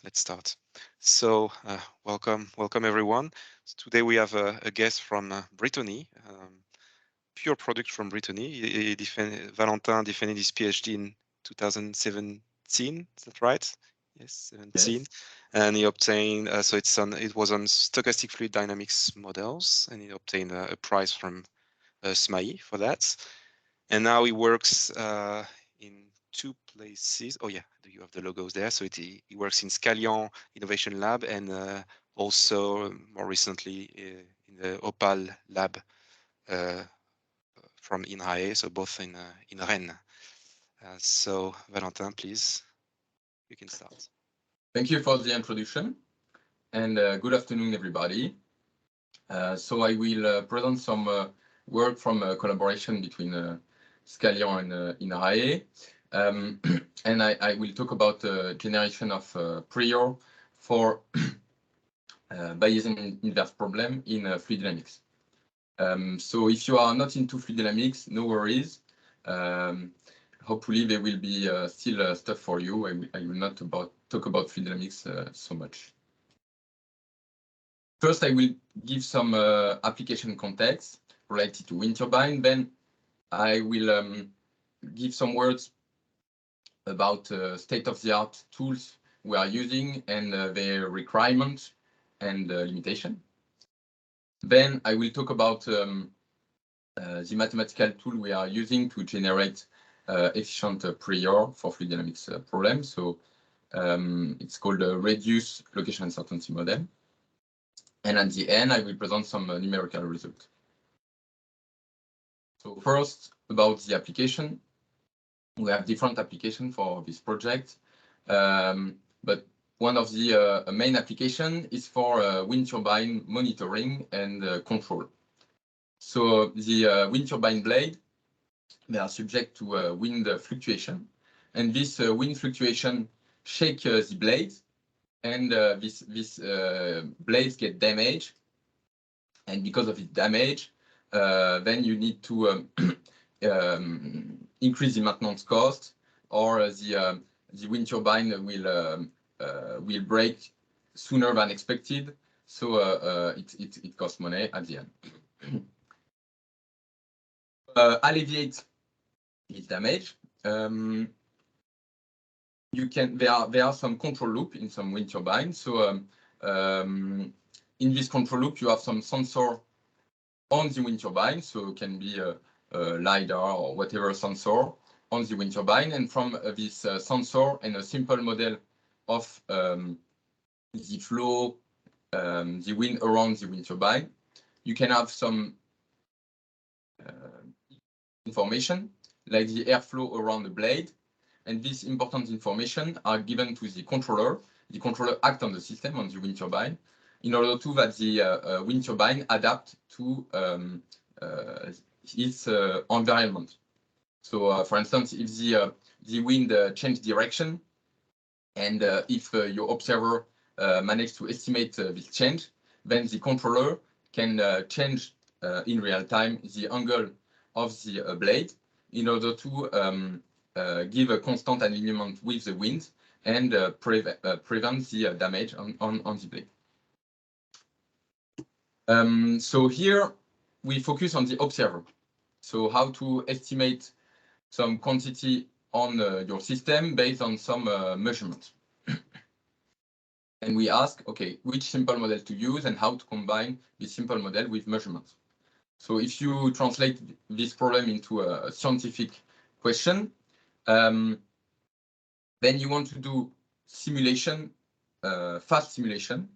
let's start. So welcome everyone. So today we have a guest from Brittany, pure product from Brittany. Valentin defended his PhD in 2017. Is that right? Yes, 17. Yes. And he obtained it was on stochastic fluid dynamics models, and he obtained a prize from SMAI for that. And now he works in two places. Oh yeah, you have the logos there. So he works in Scalian Innovation Lab and also more recently in the Opal Lab from INRAE, so both in Rennes. So Valentin, please, you can start. Thank you for the introduction, and good afternoon, everybody. So I will present some work from a collaboration between Scalian and INRAE, and I will talk about generation of prior for Bayesian inverse problem in fluid dynamics. So if you are not into fluid dynamics, no worries. Hopefully there will be still stuff for you. I will not talk about fluid dynamics so much. First, I will give some application context related to wind turbine. Then I will give some words about state-of-the-art tools we are using and their requirements and limitation. Then I will talk about the mathematical tool we are using to generate efficient prior for fluid dynamics problem. So it's called a reduced location uncertainty model. And at the end, I will present some numerical results. So first, about the application. We have different applications for this project, but one of the main application is for wind turbine monitoring and control. So the wind turbine blade, they are subject to wind fluctuation, and this wind fluctuation shake the blades, and this blades get damaged, and because of its damage, then you need to increase the maintenance cost, or the wind turbine will break sooner than expected, so it costs money at the end. Alleviate this damage. There are some control loop in some wind turbines. So in this control loop, you have some sensor on the wind turbine. So it can be a LiDAR or whatever sensor on the wind turbine. And from this sensor and a simple model of the flow, the wind around the wind turbine, you can have some information like the airflow around the blade. And this important information are given to the controller. The controller acts on the system, on the wind turbine, in order to that the wind turbine adapt to its environment. So, for instance, if the wind change direction, and if your observer managed to estimate this change, then the controller can change in real time the angle of the blade in order to give a constant alignment with the wind and prevent the damage on the blade. So here we focus on the observer. So how to estimate some quantity on your system based on some measurements. And we ask, okay, which simple model to use and how to combine this simple model with measurements. So if you translate this problem into a scientific question, then you want to do simulation, fast simulation,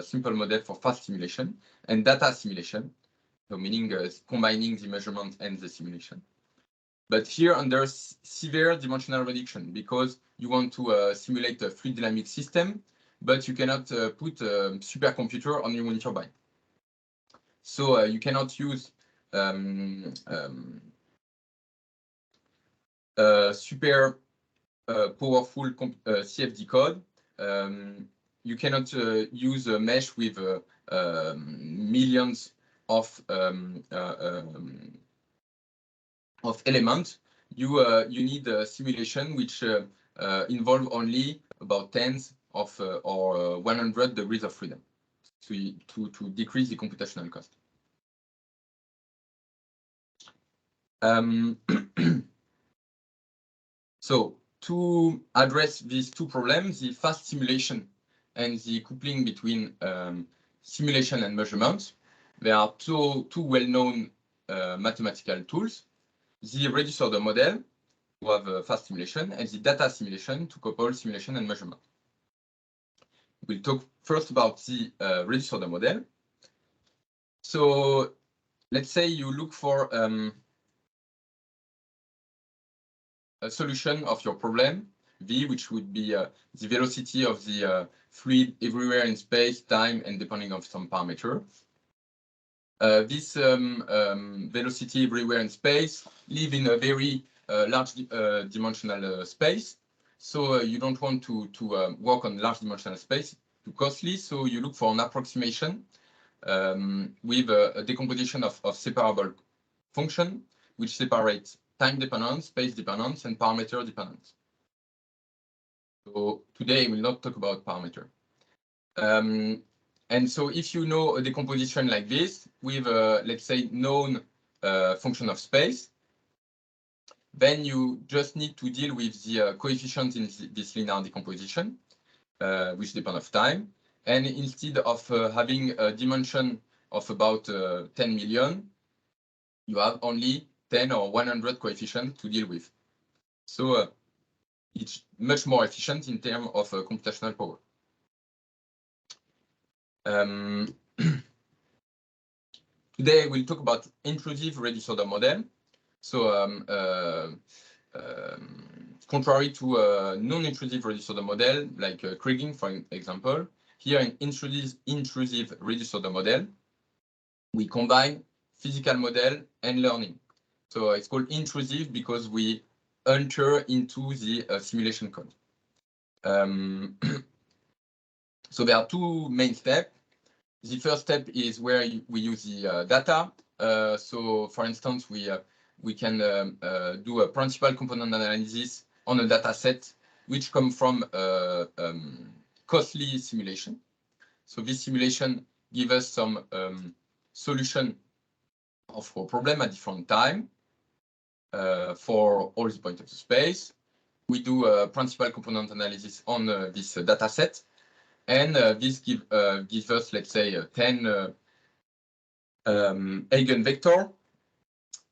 simple model for fast simulation, and data simulation, so meaning combining the measurement and the simulation. But here under severe dimensional reduction, because you want to simulate a fluid dynamic system, but you cannot put a supercomputer on your wind turbine. So you cannot use super powerful CFD code. You cannot use a mesh with millions of elements. You need a simulation which involve only about tens of or 100 degrees of freedom to decrease the computational cost. So to address these two problems, the fast simulation and the coupling between simulation and measurement, there are two well-known mathematical tools: the reduced order model to have fast simulation, and the data simulation to couple simulation and measurement. We'll talk first about the reduced order model. So let's say you look for a solution of your problem, V, which would be the velocity of the fluid everywhere in space, time, and depending on some parameter. This velocity everywhere in space live in a very large dimensional space. So you don't want to work on large dimensional space, too costly. So you look for an approximation with a decomposition of separable function, which separates time dependence, space dependence, and parameter dependence. So today we'll not talk about parameter. And so if you know a decomposition like this with let's say known function of space, then you just need to deal with the coefficient in this linear decomposition, which depend of time. And instead of having a dimension of about 10 million, you have only 10 or 100 coefficients to deal with. So it's much more efficient in terms of computational power. Today we'll talk about intrusive reduced order model. So contrary to a non-intrusive reduced order model like Kriging, for example, here in intrusive reduced order model, we combine physical model and learning. So it's called intrusive because we enter into the simulation code. So there are two main steps. The first step is where we use the data. So for instance, we can do a principal component analysis on a data set which come from costly simulation. So this simulation gives us some solution of our problem at different time for all the points of the space. We do a principal component analysis on this data set, and this gives us, let's say, 10 eigenvector.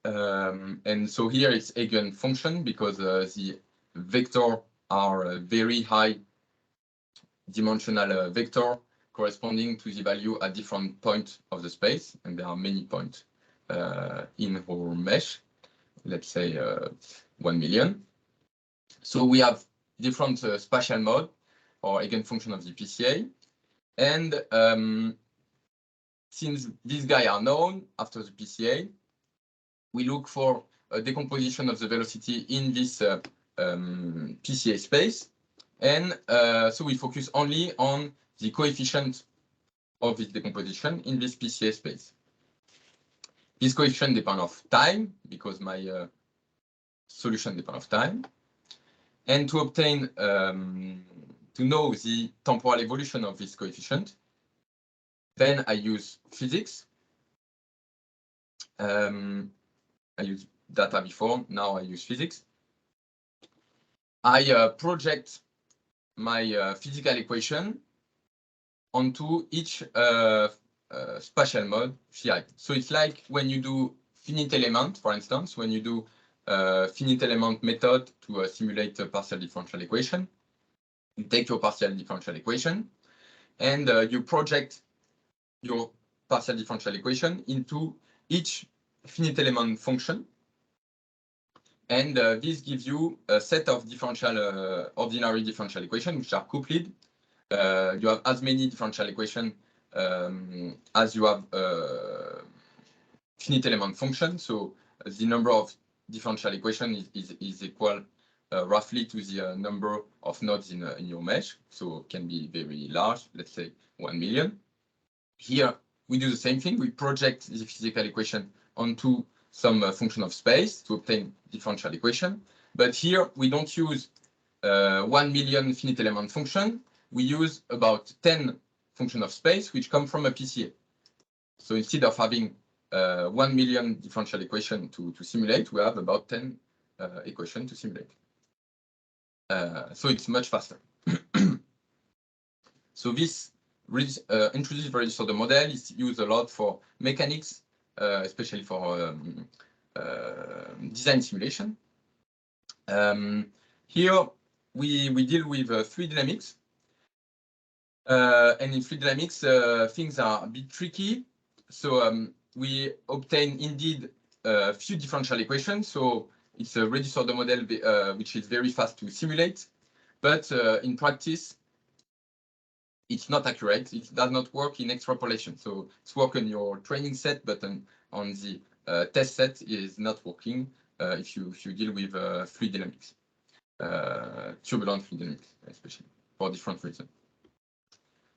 And so here it's eigenfunction because the vector are very high dimensional vector corresponding to the value at different points of the space, and there are many points in our mesh, let's say 1 million. So we have different spatial mode or eigenfunction of the PCA, and since these guys are known after the PCA, we look for a decomposition of the velocity in this PCA space, and so we focus only on the coefficient of this decomposition in this PCA space. This coefficient depends of time because my solution depends of time, and to obtain to know the temporal evolution of this coefficient, then I use physics. I used data before, now I use physics. I project my physical equation onto each spatial mode phi. So it's like when you do finite element, for instance, when you do finite element method to simulate a partial differential equation. You take your partial differential equation and you project your partial differential equation into each finite element function, and this gives you a set of differential ordinary differential equations which are coupled. You have as many differential equations as you have finite element function, so the number of differential equations is equal roughly to the number of nodes in your mesh, so it can be very large, let's say 1 million. Here we do the same thing, we project the physical equation onto some function of space to obtain differential equation. But here we don't use 1 million finite element function, we use about 10 functions of space which come from a PCA. So instead of having 1 million differential equations to simulate, we have about 10 equations to simulate. So it's much faster. So this intrusive register model is used a lot for mechanics, especially for design simulation. Here we deal with fluid dynamics. And in fluid dynamics, things are a bit tricky. So we obtain indeed a few differential equations. So it's a reduced order model which is very fast to simulate. But in practice, it's not accurate. It does not work in extrapolation. So it's work on your training set, but on the test set is not working if you deal with fluid dynamics, turbulent fluid dynamics, especially for different reasons.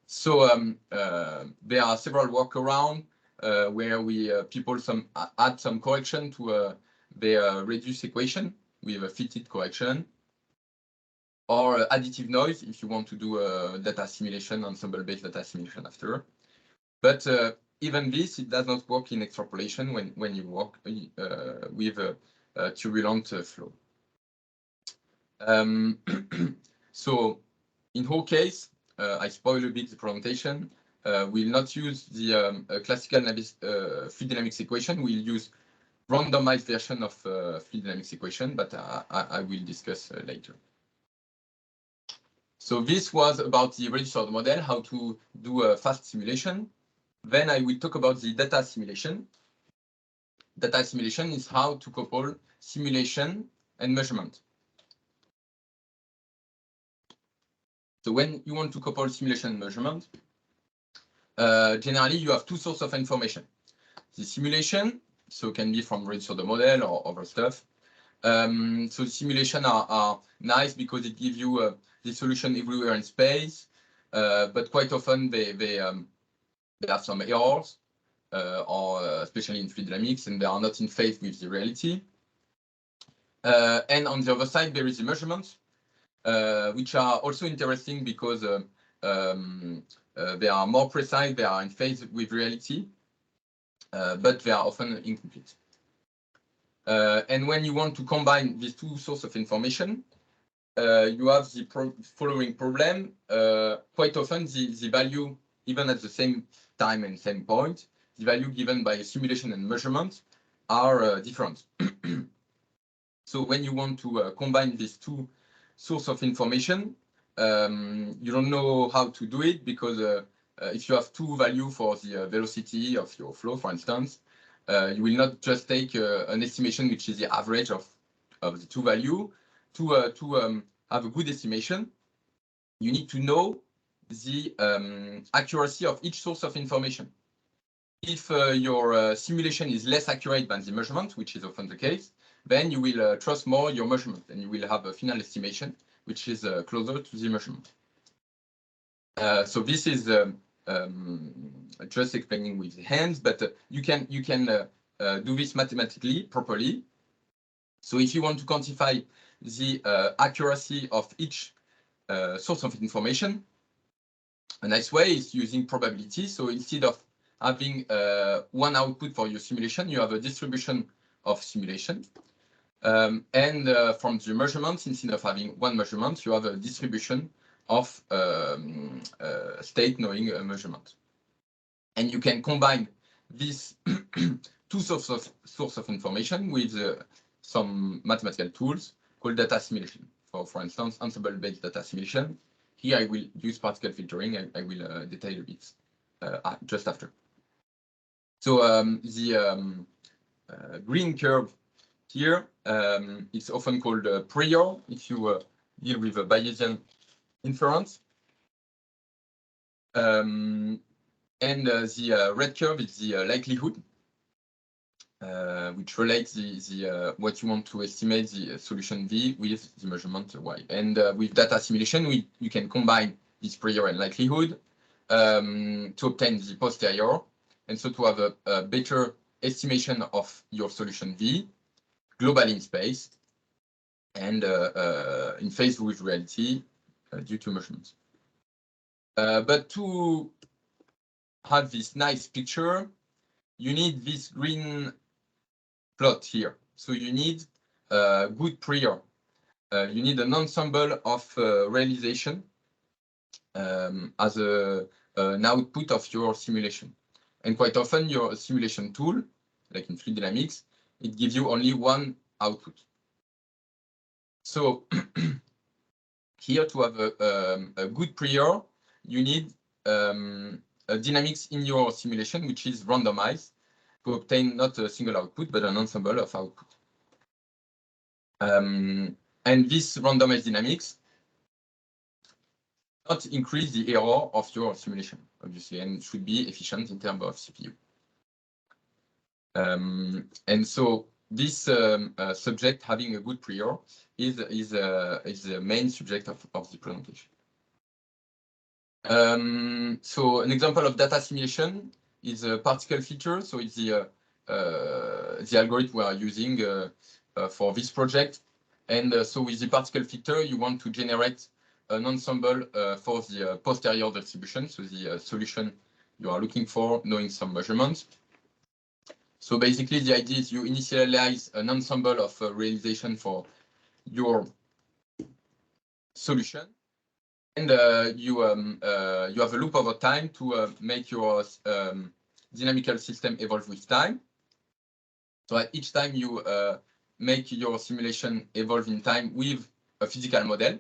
So there are several workarounds where we people add some correction to their reduced equation with a fitted correction, or additive noise if you want to do a data simulation, ensemble-based data simulation after. But even this, it does not work in extrapolation when you work with a turbulent flow. So in whole case, I spoil a bit the presentation. We'll not use the classical fluid dynamics equation. We'll use randomized version of fluid dynamics equation, but I will discuss later. So this was about the registered model, how to do a fast simulation. Then I will talk about the data simulation. Data simulation is how to couple simulation and measurement. So when you want to couple simulation and measurement, generally you have two sources of information. The simulation, so can be from registered model or other stuff. So simulation are nice because it gives you the solution everywhere in space, but quite often they have some errors, or especially in fluid dynamics, and they are not in phase with the reality. And on the other side, there is the measurements, which are also interesting because they are more precise, they are in phase with reality, but they are often incomplete. And when you want to combine these two sources of information, you have the following problem. Quite often, the value, even at the same time and same point, the value given by simulation and measurement are different. So when you want to combine these two sources of information, you don't know how to do it because if you have two values for the velocity of your flow, for instance, you will not just take an estimation which is the average of the two values. To have a good estimation, you need to know the accuracy of each source of information. If your simulation is less accurate than the measurement, which is often the case, then you will trust more your measurement, and you will have a final estimation which is closer to the measurement. So this is just explaining with the hands, but you can do this mathematically properly. So if you want to quantify the accuracy of each source of information, a nice way is using probability. So instead of having one output for your simulation, you have a distribution of simulation. And from the measurements, instead of having one measurement, you have a distribution of state knowing a measurement. And you can combine these two sources of information with some mathematical tools called data simulation. For instance, ensemble-based data simulation. Here I will use particle filtering. I will detail a bit just after. So the green curve here is often called prior if you deal with a Bayesian inference. And the red curve is the likelihood, which relates the what you want to estimate the solution V with the measurement Y. And with data simulation, you can combine this prior and likelihood to obtain the posterior, and so to have a better estimation of your solution V globally in space and in phase with reality due to measurements. But to have this nice picture, you need this green plot here. So you need a good prior. You need an ensemble of realization as an output of your simulation. And quite often your simulation tool, like in fluid dynamics, it gives you only one output. So here to have a good prior, you need a dynamics in your simulation, which is randomized to obtain not a single output, but an ensemble of output. And this randomized dynamics not increase the error of your simulation, obviously, and should be efficient in terms of CPU. And so this subject having a good prior is the main subject of the presentation. So an example of data simulation is a particle filter. So it's the algorithm we are using for this project. And so with the particle filter, you want to generate an ensemble for the posterior distribution, so the solution you are looking for, knowing some measurements. So basically, the idea is you initialize an ensemble of realization for your solution, and you have a loop over time to make your dynamical system evolve with time. So at each time you make your simulation evolve in time with a physical model.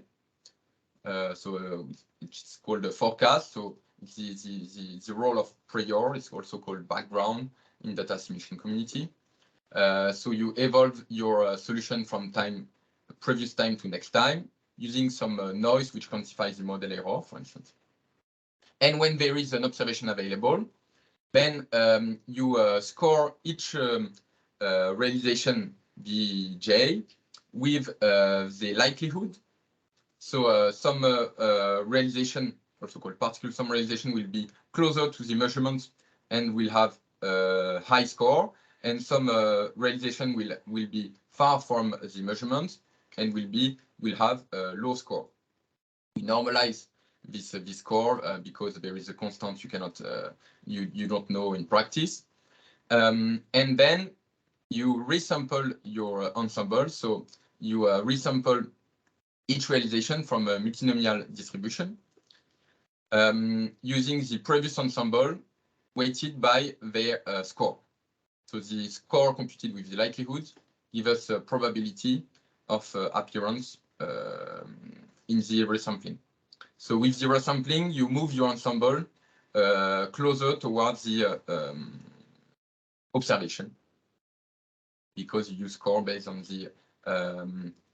It's called a forecast. So the role of prior is also called background in data simulation community. So you evolve your solution from previous time to next time using some noise which quantifies the model error, for instance. And when there is an observation available, then you score each realization Bj with the likelihood. So some realization, also called particle sum realization, will be closer to the measurement and will have a high score, and some realization will be far from the measurement and will have a low score. We normalize this score because there is a constant you cannot you don't know in practice, and then you resample your ensemble. So you resample each realization from a multinomial distribution using the previous ensemble weighted by their score. So the score computed with the likelihood gives us a probability of appearance in the resampling. So with the resampling, you move your ensemble closer towards the observation, because you score based on the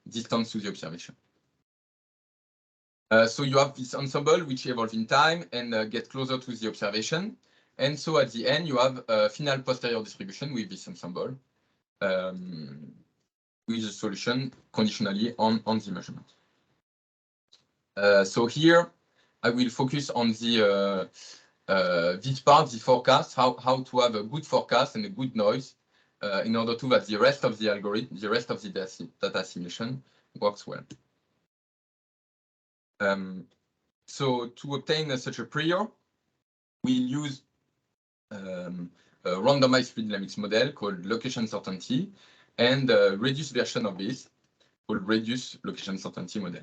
distance to the observation. So you have this ensemble which evolves in time and get closer to the observation. And so at the end, you have a final posterior distribution with this ensemble with the solution conditionally on the measurement. So here, I will focus on the this part, the forecast, how to have a good forecast and a good noise in order to that the rest of the algorithm, the rest of the data simulation works well. So to obtain such a prior, we use a randomized fluid dynamics model called location certainty and a reduced version of this called reduced location certainty model.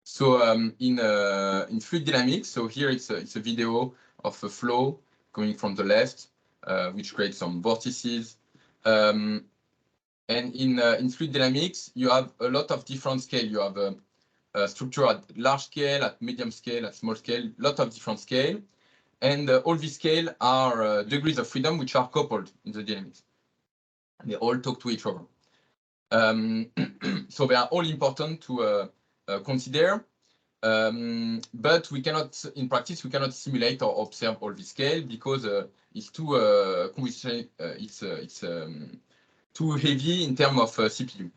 So in fluid dynamics, so here it's a video of a flow coming from the left, which creates some vortices. And in fluid dynamics, you have a lot of different scale. You have a structure at large scale, at medium scale, at small scale, lot of different scale. And all these scale are degrees of freedom which are coupled in the dynamics. And they all talk to each other. So they are all important to consider. But we cannot, in practice, we cannot simulate or observe all this scale because it's too too heavy in terms of CPU.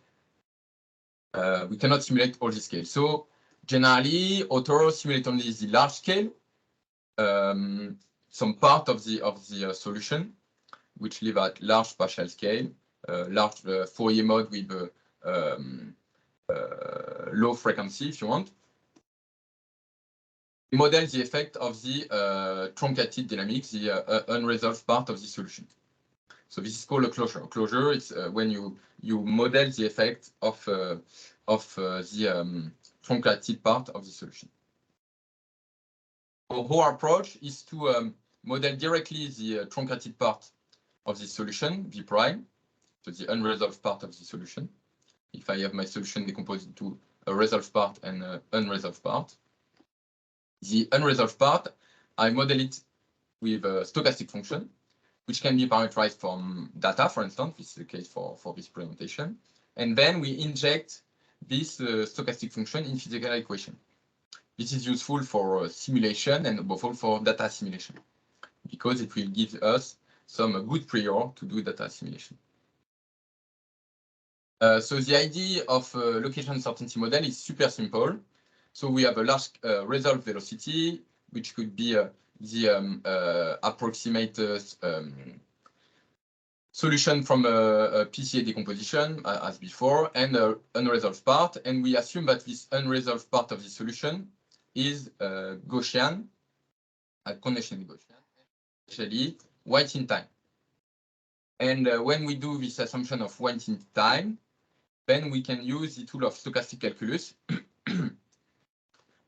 We cannot simulate all this scale. So generally, authors simulate only the large scale, some part of the solution, which live at large spatial scale, large Fourier mode with low frequency, if you want. model the effect of the truncated dynamics, the unresolved part of the solution. So this is called a closure. A closure is when you model the effect of the truncated part of the solution. So our approach is to model directly the truncated part of the solution, V prime, so the unresolved part of the solution. If I have my solution decomposed into a resolved part and an unresolved part. The unresolved part, I model it with a stochastic function, which can be parameterized from data, for instance. This is the case for this implementation. And then we inject this stochastic function in physical equation. This is useful for simulation and above all for data assimilation, because it will give us some good prior to do data assimilation. So the idea of location uncertainty model is super simple. So we have a large resolved velocity, which could be the approximate solution from a PCA decomposition as before, and an unresolved part. And we assume that this unresolved part of the solution is Gaussian, conditionally Gaussian, actually white in time. And when we do this assumption of white in time, then we can use the tool of stochastic calculus.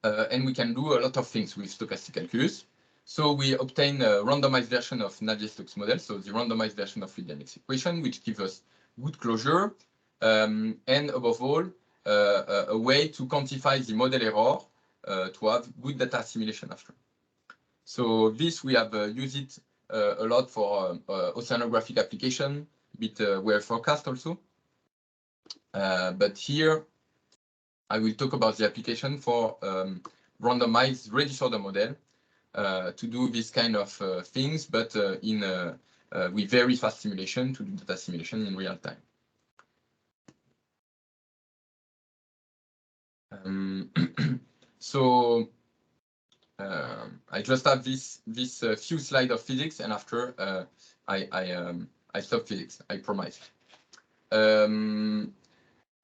And we can do a lot of things with stochastic calculus. So we obtain a randomized version of Navier-Stokes model, so the randomized version of fluid dynamics equation, which gives us good closure, and above all, a way to quantify the model error to have good data assimilation after. So this we have used it a lot for oceanographic application, with wave forecast also. But here, I will talk about the application for randomized reduced order model to do this kind of things, but with very fast simulation to do data simulation in real time. So I just have this few slides of physics, and after I stop physics, I promise.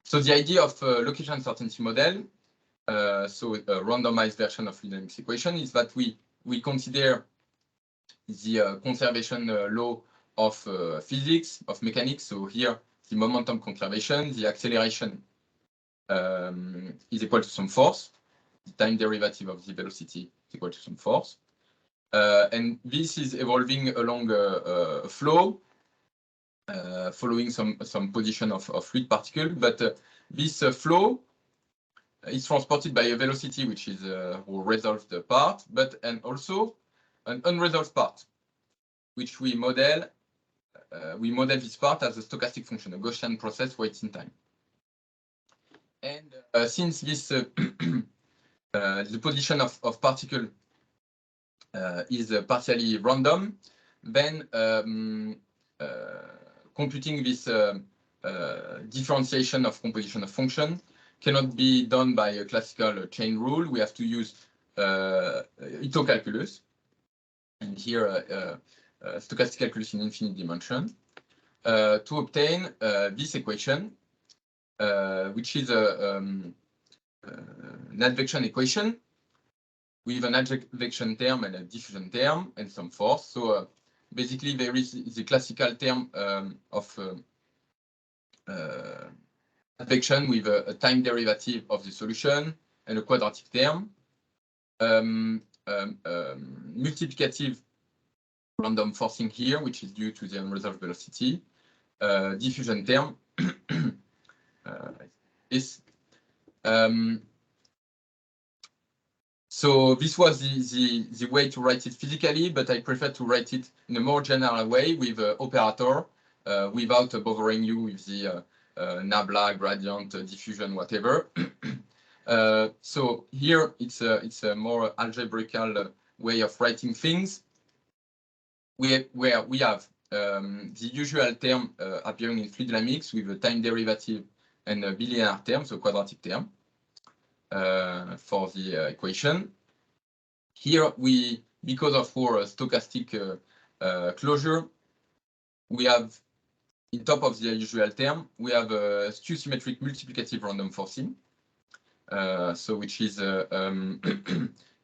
So the idea of location uncertainty model, so a randomized version of fluid dynamics equation, is that we consider the conservation law of physics, of mechanics. So here, the momentum conservation, the acceleration is equal to some force. The time derivative of the velocity is equal to some force. And this is evolving along a flow, following some position of fluid particle. But this flow is transported by a velocity which is a resolved part, and also an unresolved part, which we model. We model this part as a stochastic function, a Gaussian process weight in time. And since this the position of particle is partially random, then computing this differentiation of composition of function cannot be done by a classical chain rule. We have to use Ito calculus, and here stochastic calculus in infinite dimension, to obtain this equation, which is an advection equation with an advection term and a diffusion term and some force. So basically, there is the classical term of advection with a time derivative of the solution and a quadratic term, multiplicative random forcing here, which is due to the unresolved velocity, diffusion term. So this was the way to write it physically, but I prefer to write it in a more general way with operator, without bothering you with the nabla, gradient, diffusion, whatever. So here it's a more algebraical way of writing things, where we have the usual term appearing in fluid dynamics with a time derivative and a bilinear term, so quadratic term, for the equation. Here because of our stochastic closure, we have, in top of the usual term, we have a skew-symmetric multiplicative random forcing, so which is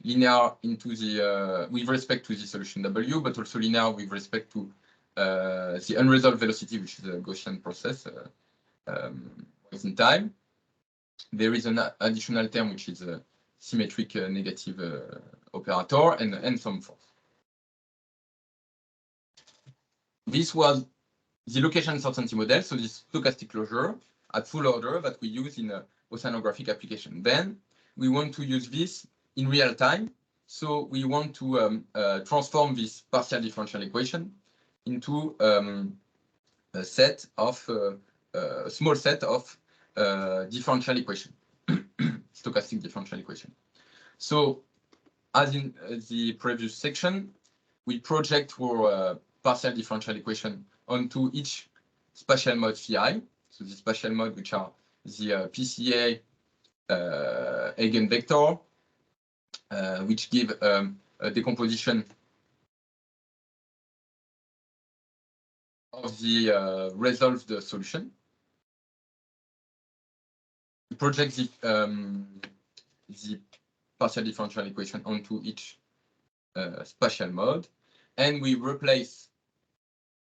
linear into the with respect to the solution W, but also linear with respect to the unresolved velocity, which is a Gaussian process in time. There is an additional term which is a symmetric negative operator and some force. This was the location uncertainty model, so this stochastic closure at full order that we use in a oceanographic application. Then we want to use this in real time. So we want to transform this partial differential equation into a set of a small set of differential equation, stochastic differential equation. So as in the previous section, we project for partial differential equation onto each spatial mode phi. So the spatial mode, which are the PCA eigenvector, which give a decomposition of the resolved solution. We project the partial differential equation onto each spatial mode, and we replace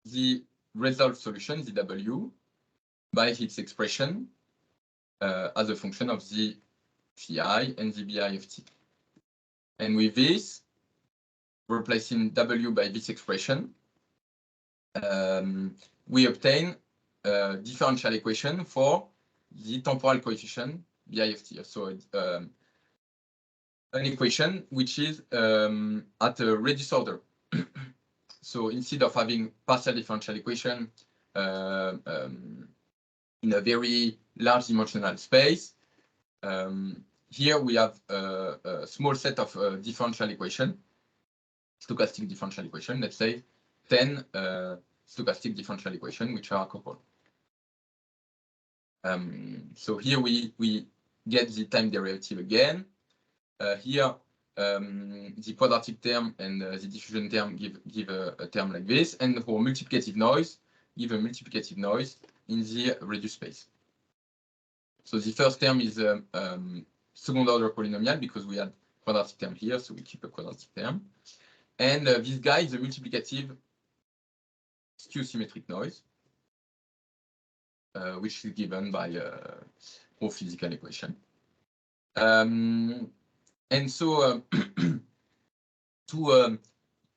the resolved solution, the W, by its expression as a function of the phi and the bi of t. And with this, replacing W by this expression, we obtain a differential equation for the temporal coefficient bi of t. So an equation which is at a reduced order. So instead of having partial differential equation in a very large dimensional space, here we have a small set of differential equation, stochastic differential equation, let's say 10 stochastic differential equation, which are coupled. So here we get the time derivative again. Here the quadratic term and the diffusion term give a term like this, and for multiplicative noise, give a multiplicative noise in the reduced space. So the first term is second order polynomial because we had quadratic term here, so we keep a quadratic term. And this guy is a multiplicative skew symmetric noise, which is given by a physical equation. And so to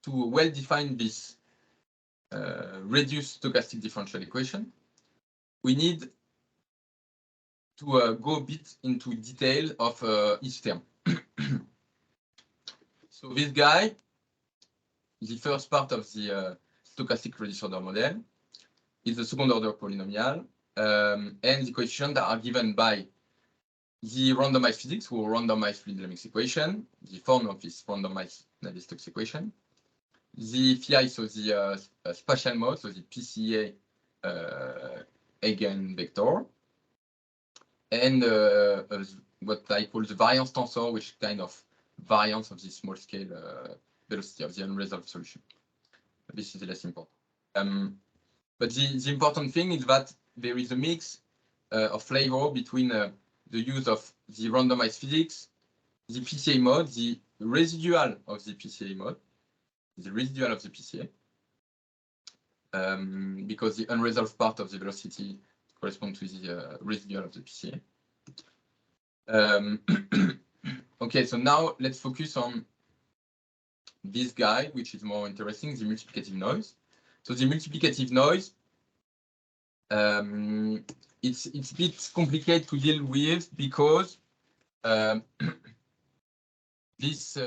well define this reduced stochastic differential equation, we need to go a bit into detail of each term. So this guy, the first part of the stochastic reduced order model, is the second order polynomial, and the coefficients that are given by the randomized physics or randomized fluid dynamics equation, the form of this randomized Navier-Stokes equation, the phi, so the spatial mode, so the PCA eigenvector, and what I call the variance tensor, which is kind of variance of the small scale velocity of the unresolved solution. This is less important. But the important thing is that there is a mix of flavor between the use of the randomized physics, the PCA mode, the residual of the PCA mode, the residual of the PCA, because the unresolved part of the velocity corresponds to the residual of the PCA. Okay, so now let's focus on this guy, which is more interesting, the multiplicative noise. So the multiplicative noise, it's a bit complicated to deal with because this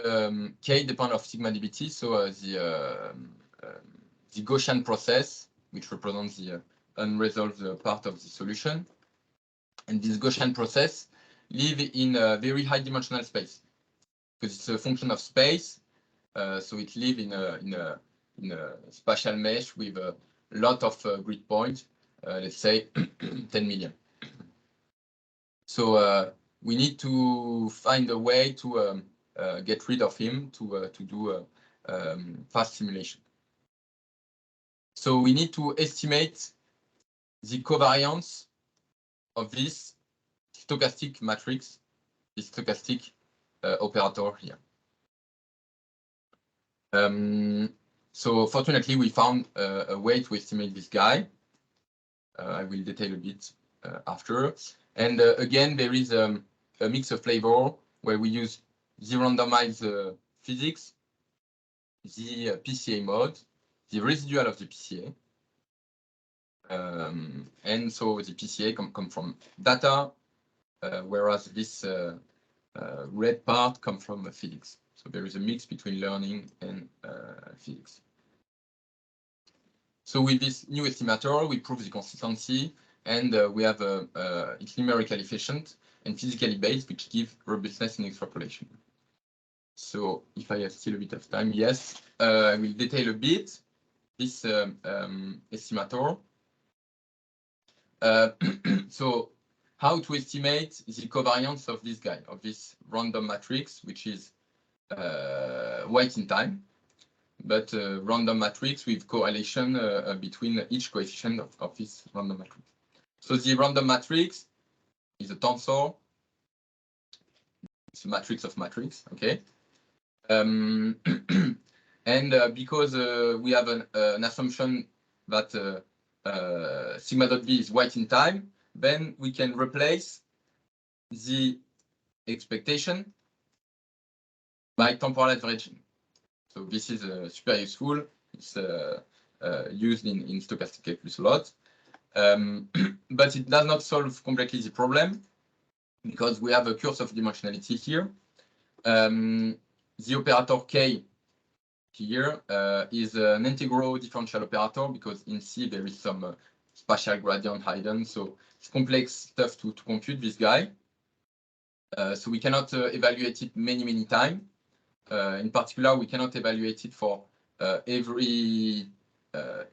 k depends of sigma dbt, so the Gaussian process, which represents the unresolved part of the solution, and this Gaussian process live in a very high dimensional space because it's a function of space. So it lives in a spatial mesh with a lot of grid points, let's say 10 million. So we need to find a way to get rid of him to do fast simulation. So we need to estimate the covariance of this stochastic matrix, this stochastic operator here. So fortunately, we found a way to estimate this guy. I will detail a bit after. And again, there is a mix of flavor where we use the randomized physics, the PCA mode, the residual of the PCA. And so the PCA come from data, whereas this red part comes from physics. So there is a mix between learning and physics. So with this new estimator, we prove the consistency, and we have it's numerically efficient and physically based, which gives robustness in extrapolation. So if I have still a bit of time, yes, I will detail a bit this estimator. So how to estimate the covariance of this guy, of this random matrix, which is white in time, but random matrix with correlation between each coefficient of this random matrix. So the random matrix is a tensor. It's a matrix of matrix, okay? And because we have an assumption that sigma dot b is white in time, then we can replace the expectation by temporal averaging. So this is super useful. It's used in stochastic calculus a lot. But it does not solve completely the problem because we have a curse of dimensionality here. The operator k here is an integral differential operator because in C there is some spatial gradient hidden. So it's complex stuff to compute this guy. So we cannot evaluate it many times. In particular, we cannot evaluate it for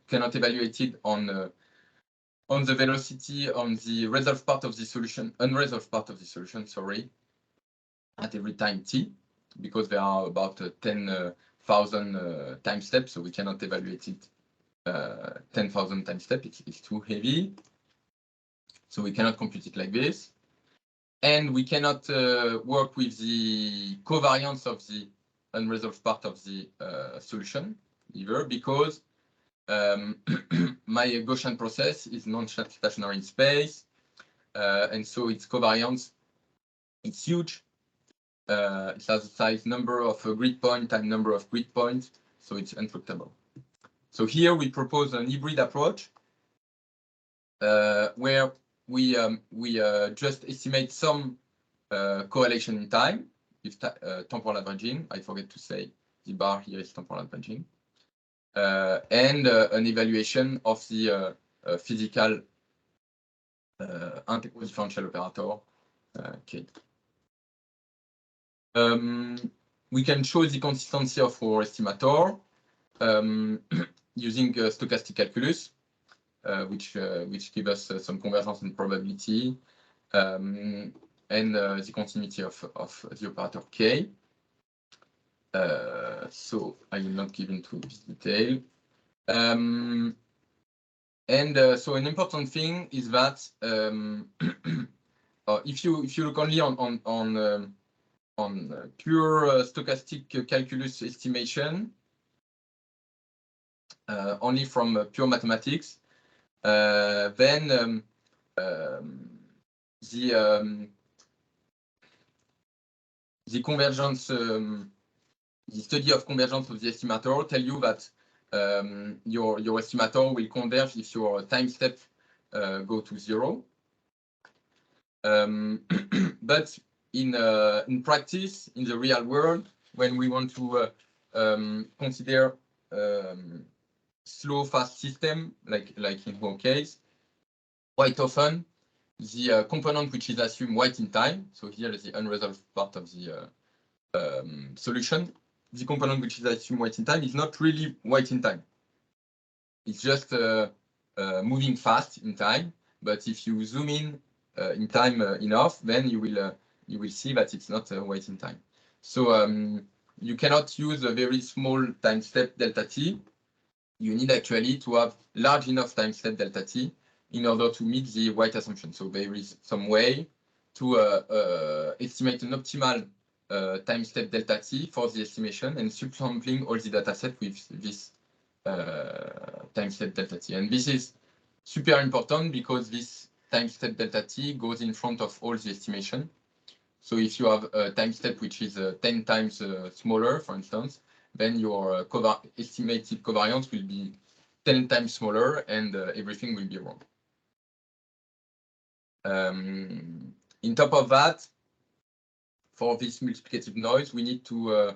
cannot evaluate it on the velocity on the resolved part of the solution, unresolved part of the solution, sorry, at every time t, because there are about 10,000 time steps, so we cannot evaluate it 10,000 time steps. It's too heavy, so we cannot compute it like this, and we cannot work with the covariance of the unresolved part of the solution either, because my Gaussian process is non-stationary in space, and so its covariance is huge. It has a size number of grid point times number of grid points, so it's untractable. So here we propose an hybrid approach where we just estimate some correlation in time with temporal averaging. I forget to say the bar here is temporal averaging, and an evaluation of the physical integral differential operator K. We can show the consistency of our estimator using stochastic calculus, which give us some convergence in probability and the continuity of the operator K. So I will not give into this detail. And so an important thing is that if you look only on pure stochastic calculus estimation, only from pure mathematics, then the convergence, the study of convergence of the estimator tell you that your estimator will converge if your time step go to 0. But in practice, in the real world, when we want to consider slow, fast system, like in our case, quite often the component which is assumed white in time, so here is the unresolved part of the solution, the component which is assumed white in time is not really white in time. It's just moving fast in time, but if you zoom in time enough, then you will see that it's not white in time. So you cannot use a very small time step delta t. You need actually to have large enough time step delta t in order to meet the white assumption. So there is some way to estimate an optimal time step delta t for the estimation and subsampling all the data set with this time step delta t. And this is super important because this time step delta t goes in front of all the estimation. So if you have a time step which is 10 times smaller, for instance, then your estimated covariance will be 10 times smaller and everything will be wrong. In top of that, for this multiplicative noise, we need to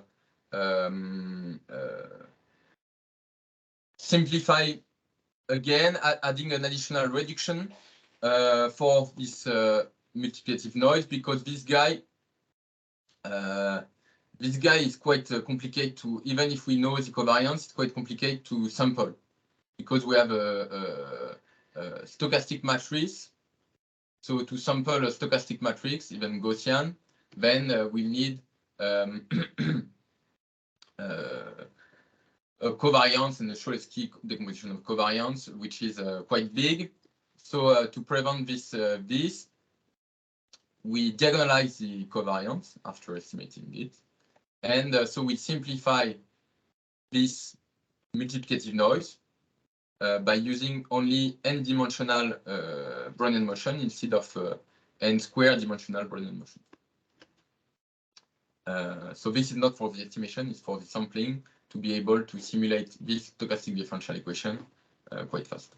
simplify again, adding an additional reduction for this multiplicative noise, because this guy is quite complicated to, even if we know the covariance, it's quite complicated to sample because we have a stochastic matrix. So to sample a stochastic matrix, even Gaussian, then we need a covariance and a Cholesky decomposition of covariance, which is quite big. So to prevent this, we diagonalize the covariance after estimating it. And so we simplify this multiplicative noise by using only n-dimensional Brownian motion instead of n-square dimensional Brownian motion. So this is not for the estimation, it's for the sampling to be able to simulate this stochastic differential equation quite fast.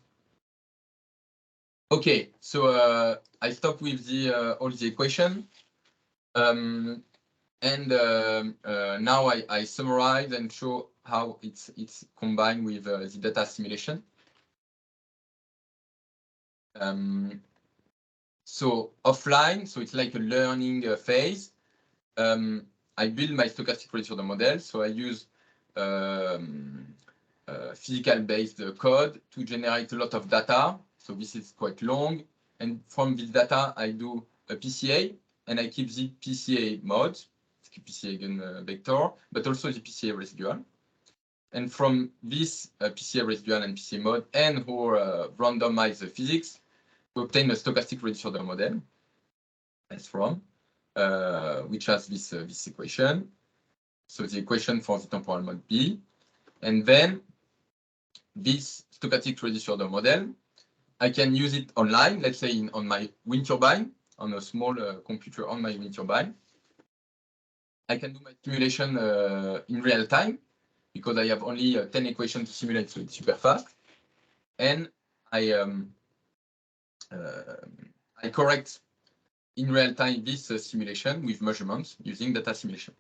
Okay, so I stop with the all the equation. And now I summarize and show how it's combined with the data assimilation. So offline, so it's like a learning phase. I build my stochastic reducer model, so I use physical-based code to generate a lot of data. So this is quite long, and from this data I do a PCA, and I keep the PCA mode, PCA eigenvector, but also the PCA residual. And from this PCA residual and PCA mode and or randomize the physics, we obtain a stochastic reducer model as from which has this equation. So the equation for the temporal mode B, and then this stochastic reducer model, I can use it online, let's say on my wind turbine, on a small computer on my wind turbine. I can do my simulation in real time because I have only 10 equations to simulate, so it's super fast. And I correct in real time this simulation with measurements using data assimilation.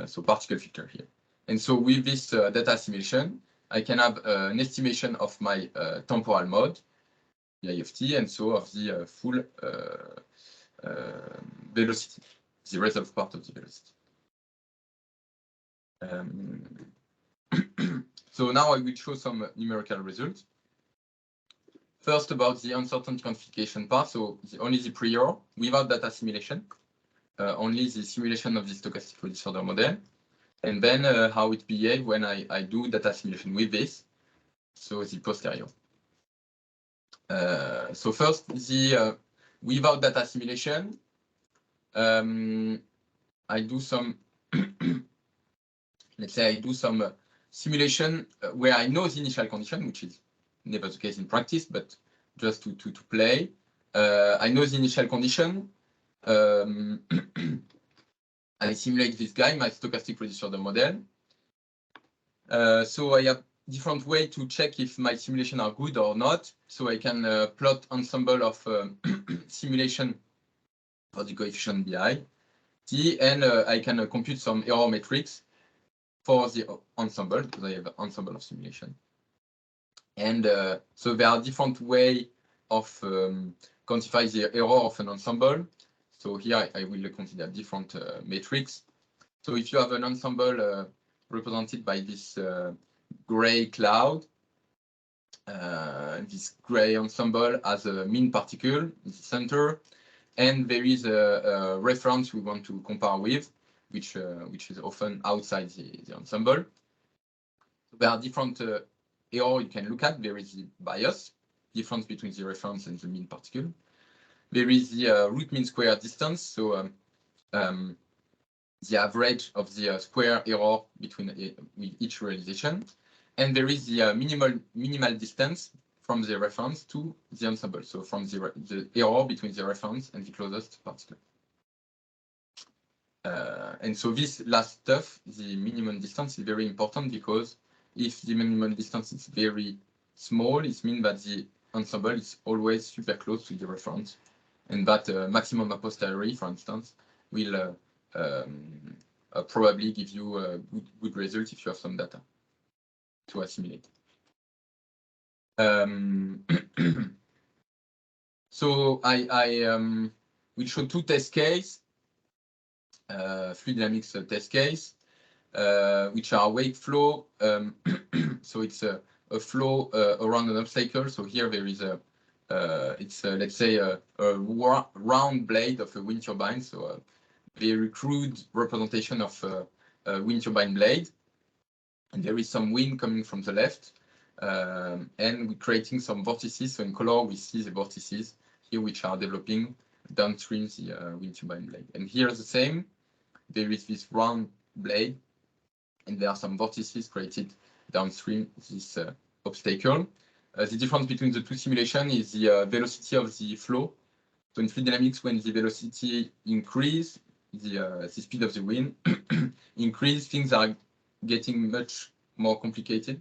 So particle filter here. And so with this data assimilation, I can have an estimation of my temporal mode, the I of t, and so of the full velocity, the resolved part of the velocity. So now I will show some numerical results. First, about the uncertainty quantification part, so only the prior, without data assimilation, only the simulation of the stochastic reducer model, and then how it behaves when I do data assimilation with this, so the posterior. So first, the without data assimilation, I do some, let's say I do some simulation where I know the initial condition, which is never the case in practice, but just to play. I know the initial condition. I simulate this guy, my stochastic reducer model. So I have different way to check if my simulation are good or not. So I can plot ensemble of simulation for the coefficient bi t, and I can compute some error matrix for the ensemble because I have an ensemble of simulation. And so there are different way of quantify the error of an ensemble. So here I will consider different metrics. So if you have an ensemble represented by this gray cloud, this gray ensemble has a mean particle in the center, and there is a reference we want to compare with, which is often outside the ensemble. So there are different error you can look at. There is the bias, difference between the reference and the mean particle. there is the root mean square distance, so the average of the square error between with each realization, and there is the minimal distance from the reference to the ensemble, so from the error between the reference and the closest particle. And so this last stuff, the minimum distance, is very important, because if the minimum distance is very small, it means that the ensemble is always super close to the reference, and that maximum a posteriori, for instance, will probably give you a good result if you have some data to assimilate. So I will show two test cases, fluid dynamics test case, which are wave flow. So it's a flow around an obstacle. So here there is a let's say a round blade of a wind turbine. So a very crude representation of a wind turbine blade, and there is some wind coming from the left, and we're creating some vortices. So in color we see the vortices here, which are developing downstream the wind turbine blade. And here is the same. There is this round blade, and there are some vortices created downstream this obstacle. The difference between the two simulations is the velocity of the flow. So in fluid dynamics, when the velocity increases, the speed of the wind increase, things are getting much more complicated.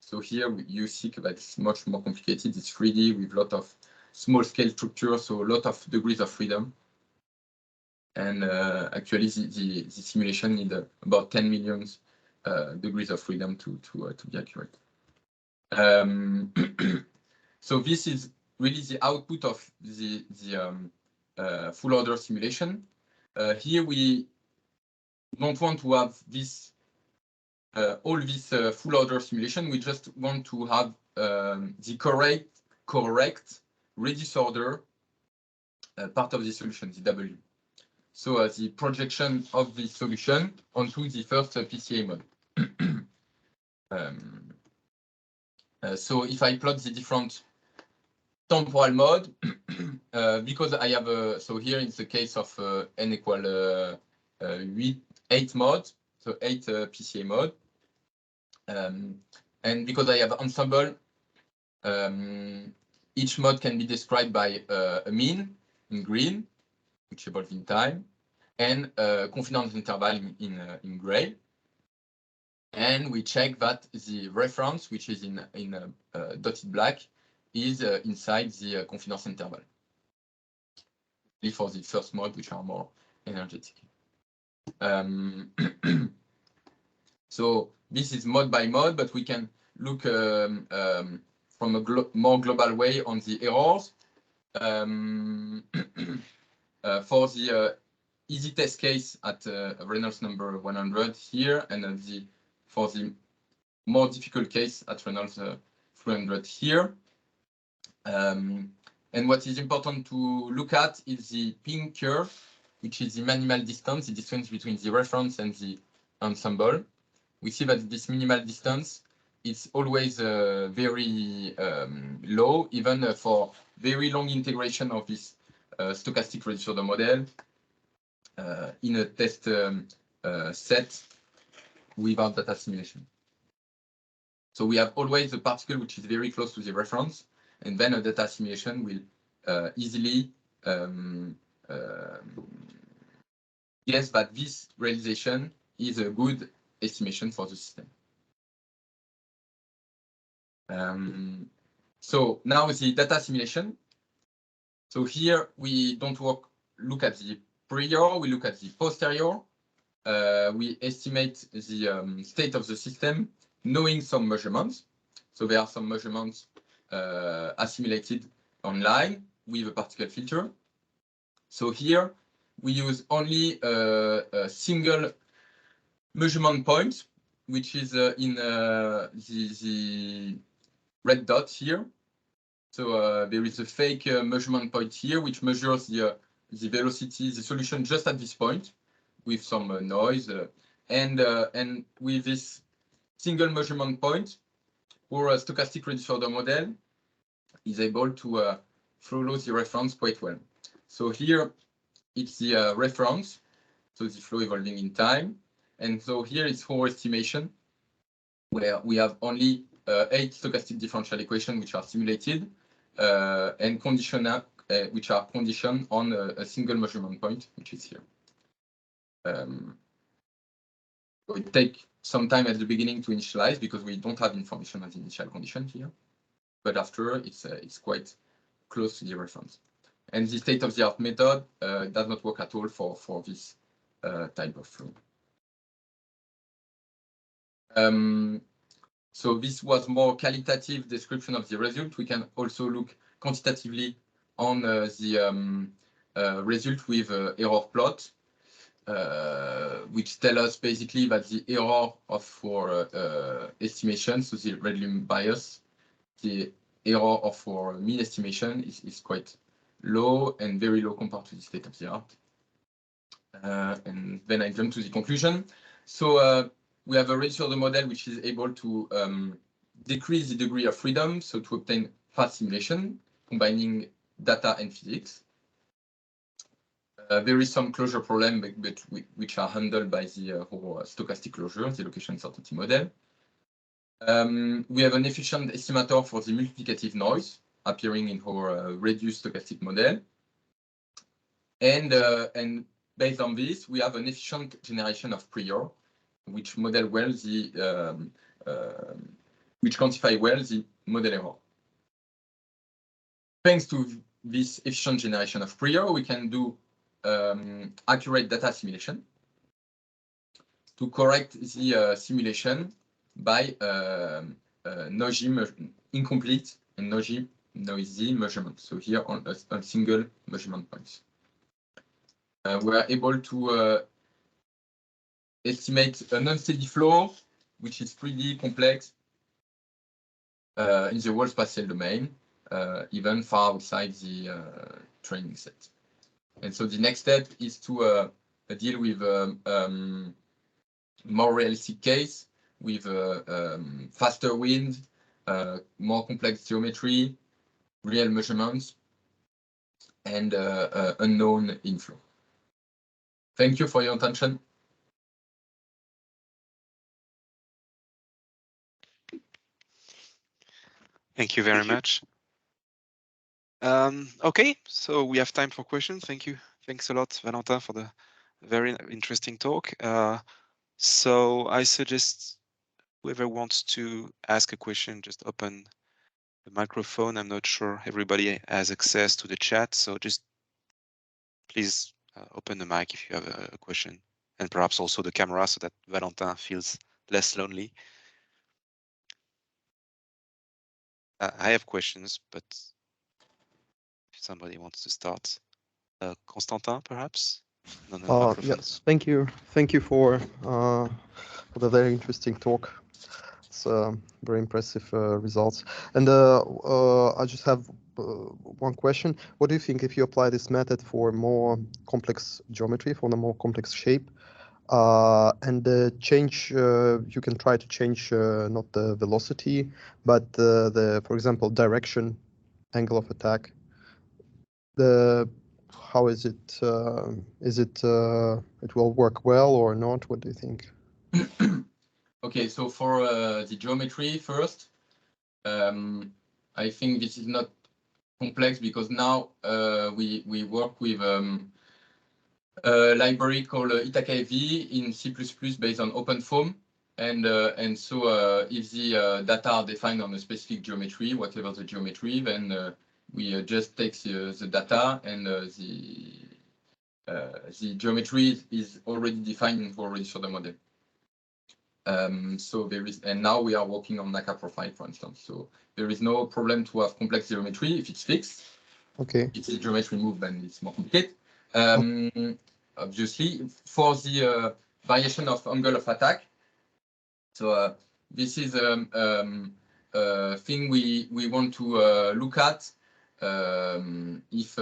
So here you see that it's much more complicated. It's 3D with a lot of small scale structures, so a lot of degrees of freedom. And actually, the simulation needs about 10 million degrees of freedom to be accurate. So this is really the output of the full order simulation. Here we don't want to have this all this full order simulation. We just want to have the correct reduced order part of the solution, the W. So the projection of the solution onto the first PCA mode. So if I plot the different temporal mode, because I have a, so here it's the case of n equal 8 mode, so 8 PCA mode. And because I have ensemble, each mode can be described by a mean in green, which evolves in time, and confidence interval in gray. And we check that the reference, which is in dotted black, is inside the confidence interval. For the first mode, which are more energetic. So this is mode by mode, but we can look from a more global way on the errors. For the easy test case at Reynolds number 100 here, and for the more difficult case at Reynolds 300 here. And what is important to look at is the pink curve, which is the minimal distance, the distance between the reference and the ensemble. We see that this minimal distance is always very low, even for very long integration of this stochastic reduced order model in a test set without data simulation. So we have always a particle which is very close to the reference, and then a data simulation will easily guess that this realization is a good estimation for the system. So now the data simulation. So here we don't look at the prior, we look at the posterior. We estimate the state of the system knowing some measurements. So there are some measurements assimilated online with a particle filter. So here we use only a single measurement point, which is in the red dot here. So there is a fake measurement point here, which measures the velocity, the solution just at this point, with some noise, and with this single measurement point, our stochastic reduced order model is able to follow the reference quite well. So here it's the reference, so the flow evolving in time. And so here it's for estimation, where we have only 8 stochastic differential equations which are simulated and conditional, which are conditioned on a single measurement point, which is here. It takes some time at the beginning to initialize because we don't have information on the initial condition here, but after it's quite close to the reference. And the state-of-the-art method does not work at all for this type of flow. So this was more qualitative description of the result. We can also look quantitatively on the result with error plot, which tell us basically that the error for estimation, so the red limit bias, the error for mean estimation is quite low and very low compared to the state of the art. And then I jump to the conclusion. So we have a reducer of the model which is able to decrease the degree of freedom, so to obtain fast simulation, combining data and physics. There is some closure problem, but which are handled by the whole stochastic closure, the location uncertainty model. We have an efficient estimator for the multiplicative noise appearing in our reduced stochastic model. And based on this, we have an efficient generation of prior, which model well the which quantify well the model error. Thanks to this efficient generation of prior, we can do accurate data simulation to correct the simulation by noisy, incomplete and noisy measurement. So here on a single measurement point. We are able to estimate an unsteady flow, which is pretty complex in the whole spatial domain, even far outside the training set. And so the next step is to deal with more realistic case with faster wind, more complex geometry, real measurements, and unknown inflow. Thank you for your attention. Thank you very much. Okay, so we have time for questions. Thank you. Thanks a lot, Valentin, for the very interesting talk. So I suggest whoever wants to ask a question, just open the microphone. I'm not sure everybody has access to the chat, so just please open the mic if you have a question, and perhaps also the camera so that Valentin feels less lonely. I have questions, but if somebody wants to start, Constantin, perhaps? Yes, thank you. Thank you for the very interesting talk. It's very impressive results. And I just have one question. What do you think if you apply this method for more complex geometry, for the more complex shape, and change, you can try to change not the velocity, but for example, direction, angle of attack. How is it? It will work well or not? What do you think? Okay, so for the geometry first, I think this is not complex because now we work with a library called ITAKV in C++ based on OpenFOAM, and so if the data are defined on a specific geometry, whatever the geometry, then we just take the data, and the geometry is already defined for reducer the model. So there is, and now we are working on NACA profile, for instance. So there is no problem to have complex geometry if it's fixed. Okay. If the geometry moves, then it's more complicated. Obviously, for the variation of angle of attack. So this is a thing we want to look at. If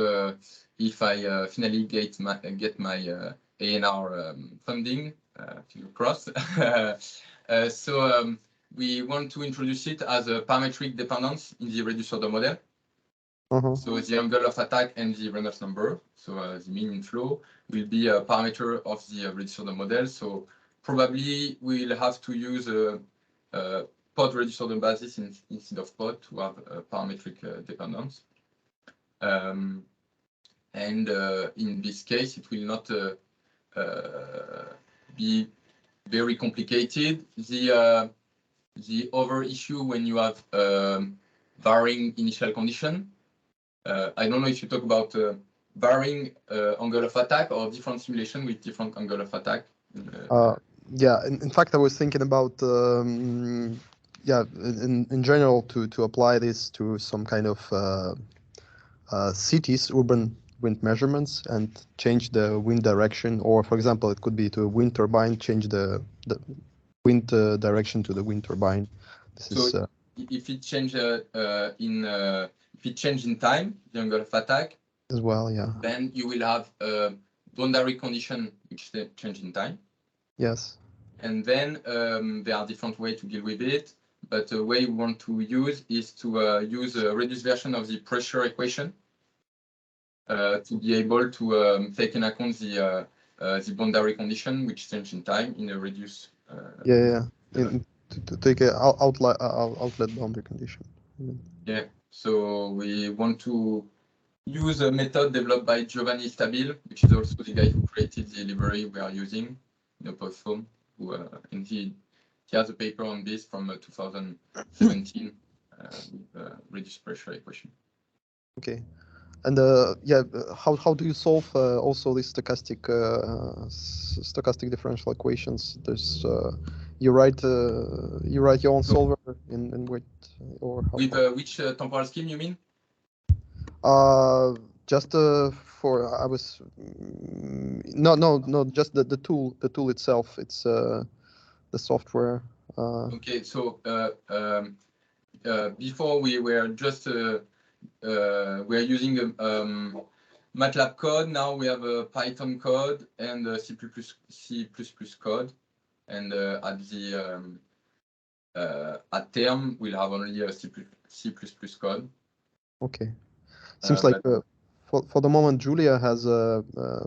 I finally get my ANR funding, fingers crossed. So we want to introduce it as a parametric dependence in the reducer model. So the angle of attack and the Reynolds number, so the mean inflow, will be a parameter of the reduced order model. So probably we'll have to use a pod reduced order basis instead of pod to have a parametric dependence. And in this case, it will not be very complicated. The other issue when you have varying initial condition, I don't know if you talk about varying angle of attack or different simulation with different angle of attack. Yeah, in fact, I was thinking about yeah, in general to apply this to some kind of cities, urban wind measurements, and change the wind direction, or for example, it could be to a wind turbine, change the wind direction to the wind turbine. This So is if it change in time, the angle of attack, as well, yeah. then you will have a boundary condition which change in time. Yes. And then there are different ways to deal with it. But the way we want to use is to use a reduced version of the pressure equation to be able to take into account the boundary condition which change in time in a reduced. To take a outlet boundary condition. Yeah. So we want to use a method developed by Giovanni Stabile, which is also the guy who created the library we are using in Postform. And he has a paper on this from 2017 with reduced pressure equation. Okay. And yeah, how do you solve also these stochastic differential equations? There's you write your own solver in which or how, with which temporal scheme you mean? Just for I was no just the tool itself. It's the software. Okay, so before we were just we're using MATLAB code. Now we have a Python code and a C++ code, and at term we'll have only a C++ code. Okay, seems like for the moment Julia has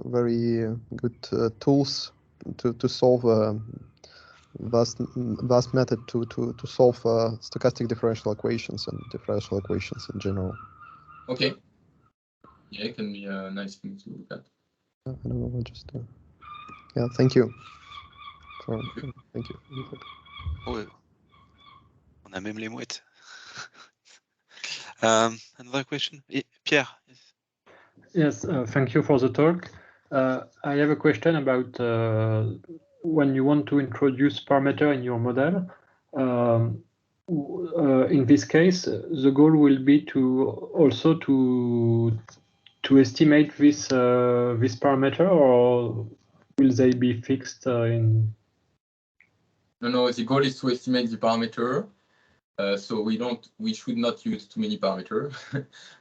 very good tools to solve vast method to solve stochastic differential equations and differential equations in general. Okay. Yeah, it can be a nice thing to look at. I don't know, just yeah, thank you. Thank you. Oh, on a même les mouettes. Another question, Pierre. Yes, thank you for the talk. I have a question about when you want to introduce parameter in your model. In this case, the goal will be to also to estimate this this parameter, or will they be fixed in? No, the goal is to estimate the parameter. So we should not use too many parameters.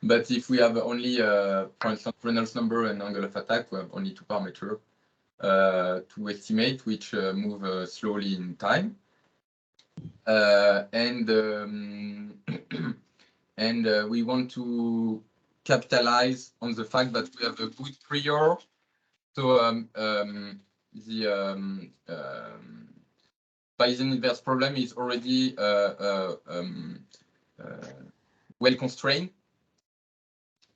But if we have only, for instance, Reynolds number and angle of attack, we have only two parameters to estimate, which move slowly in time. And we want to capitalize on the fact that we have a good prior. So the Bayesian inverse problem is already well constrained,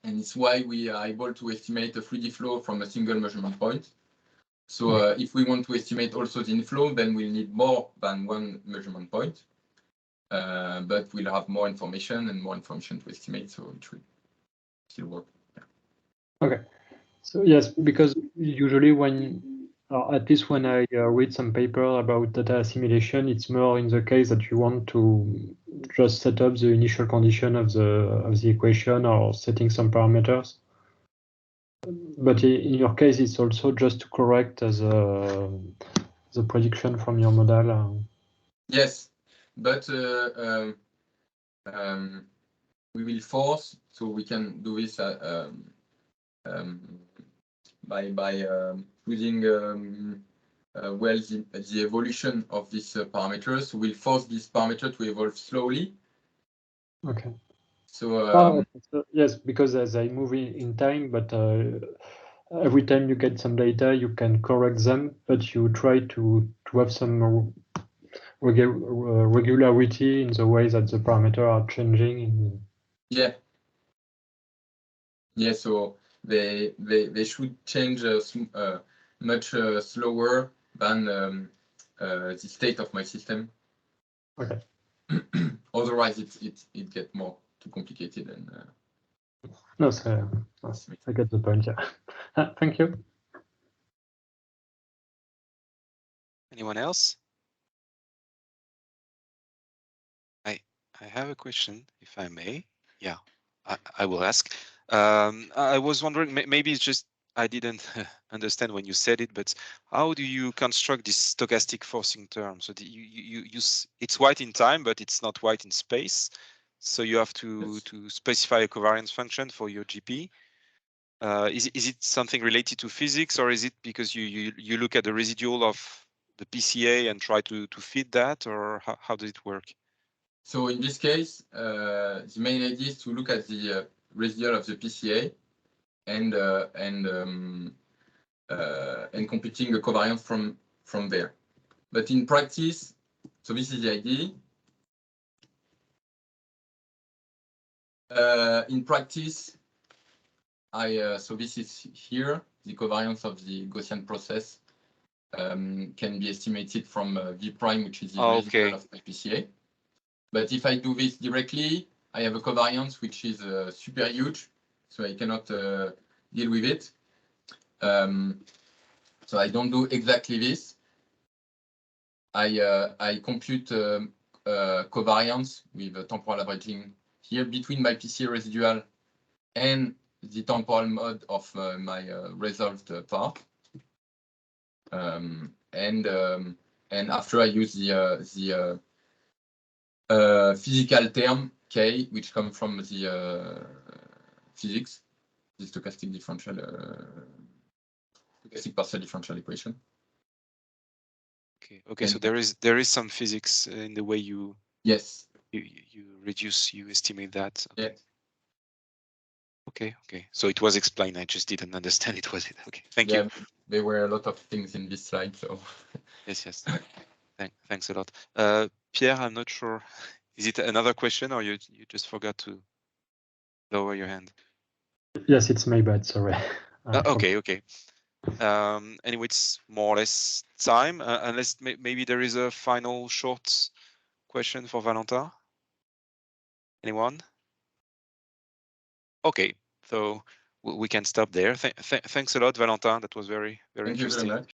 and it's why we are able to estimate the 3D flow from a single measurement point. So if we want to estimate also the inflow, then we'll need more than one measurement point, but we'll have more information to estimate, so it will still work. Yeah. Okay, so yes, because usually when at least when I read some paper about data assimilation, it's more in the case that you want to just set up the initial condition of the equation or setting some parameters. But in your case, it's also just to correct the prediction from your model. Yes, but we will force, so we can do this by using well the evolution of these parameters. So we'll force this parameter to evolve slowly. Okay. So so yes, because as I move in time, but every time you get some data, you can correct them, but you try to have some regularity in the way that the parameters are changing. yeah, so they should change much slower than the state of my system. Okay. Otherwise, it gets more too complicated and. No, so I get the point. Yeah. Thank you. Anyone else? I have a question, if I may. Yeah, I will ask. I was wondering, maybe it's just I didn't understand when you said it, but how do you construct this stochastic forcing term? So it's white in time, but it's not white in space. So you have to specify a covariance function for your GP. Is it something related to physics, or is it because you look at the residual of the PCA and try to fit that, or how does it work? So in this case, the main idea is to look at the residual of the PCA and computing a covariance from there. But in practice, so this is the idea. In practice, so this is here. The covariance of the Gaussian process can be estimated from V prime, which is the residual of my PCA. But if I do this directly, I have a covariance which is super huge, so I cannot deal with it. So I don't do exactly this. I compute covariance with temporal averaging here between my PCA residual and the temporal mode of my resolved part. And after I use the physical term K, which comes from the physics, the stochastic partial differential equation. Okay. So there is some physics in the way you you estimate that. Okay. Yeah. Okay. So it was explained. I just didn't understand it. Was it? Okay. Thank you. There were a lot of things in this slide. So yes. Thanks a lot. Pierre, I'm not sure. Is it another question, or you just forgot to lower your hand? Yes, it's my bad. Sorry. Okay. Anyway, it's more or less time, unless maybe there is a final short question for Valentin. Anyone? Okay, so we can stop there. Thanks a lot, Valentin. That was very interesting. Thank you very much.